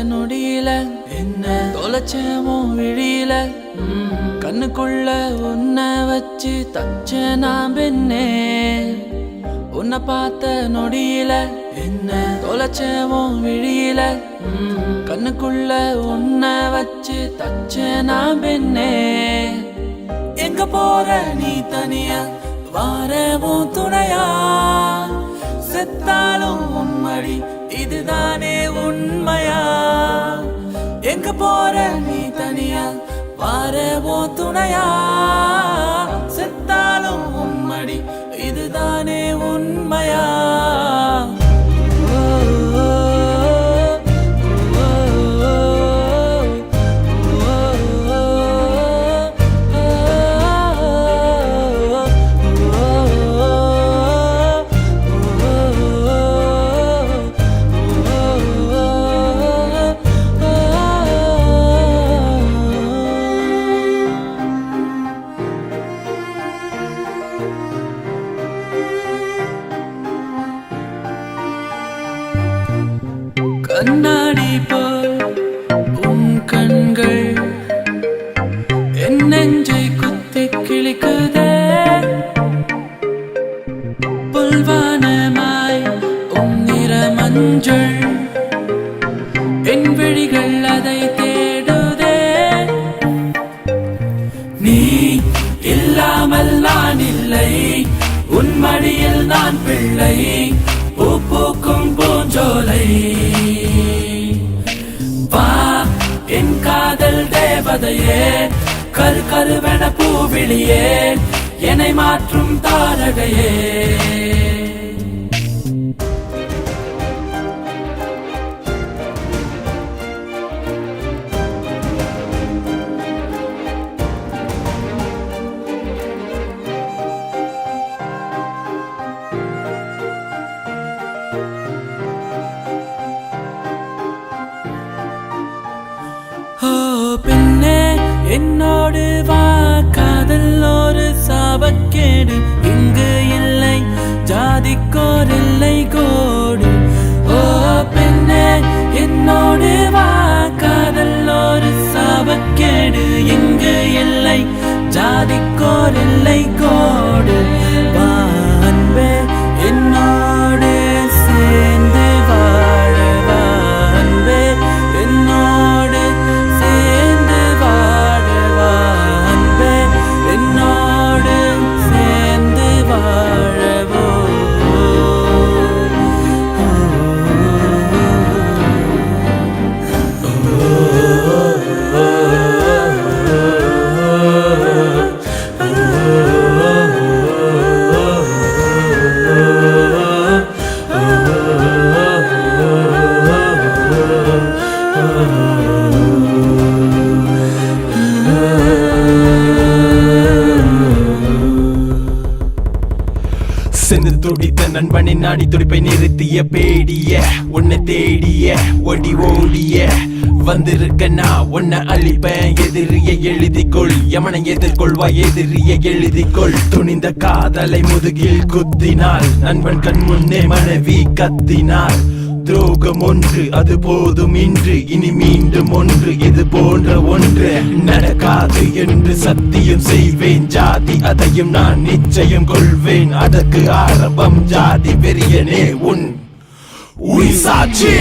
நொடியில என்ன தொலைச்சமோ விழியில கண்ணுக்குள்ள உன்னை வச்சு தச்ச நான் பெண்ணே உன்னை பார்த்த நொடியில என்ன தொலைச்சமோ விழியில கண்ணுக்குள்ள உன்னை வச்சு தச்ச நான் பெண்ணே எங்க போற நீ தனியா வாரவும் துணையா செத்தாலும் உன்மடி இதுதானே உண்மையா எங்க போற நீ தனியா வாரவும் துணையா செத்தாலும் உன்மடி இதுதானே உண்மையா கண்ணாடி போல் உன் கண்கள் என் நெஞ்சை குத்தி கிழிக்குதே புல்வானமாய் உன் நிற மஞ்சள் என் விழிகள் அதை தேடுதே நீ இல்லாமல் நான் இல்லை உன் மடியில் நான் பிள்ளை பூ பூக்கும் பூஞ்சோலை வா என் காதல் தேவதையே கரு கருவென பூவிழியே என்னை மாற்றும் தாரகையே பெண்ணே என்னோடு வா காதல் ஒரு சாபக்கேடு இங்கு இல்லை ஜாதிக்கோர் இல்லை கோடு ஓ பெண்ணே என்னோடு வா காதல் ஒரு சாபக்கேடு இங்கு இல்லை ஜாதிக்கோர் இல்லை கோடு வா அன்பே என்னோடு சேர்ந்து வாழ வா அன்பே என்னோடு சென்று துடித்த நண்பனின் நாடி துடிப்பை நிறுத்திய பேடிய உன்னை தேடிய ஒடி ஓடிய வந்திருக்க நான் உன்னை அழிப்பேன் எதிரிய எழுதிக்கொள் யமனை எதிர்கொள்வா எதிரிய எழுதிக்கொள் துணிந்த காதலை முதுகில் குத்தினாள் நண்பன் கண் முன்னே மனைவி கத்தினாள் துரோகம் ஒன்று அது போதும் இன்று இனி மீண்டும் ஒன்று இது போன்ற ஒன்று நடக்காது என்று சத்தியம் செய்வேன் ஜாதி அதையும் நான் நிச்சயம் கொள்வேன் அதற்கு ஆரம்பம் ஜாதி வெறியனே உன் உயிர் சாட்சி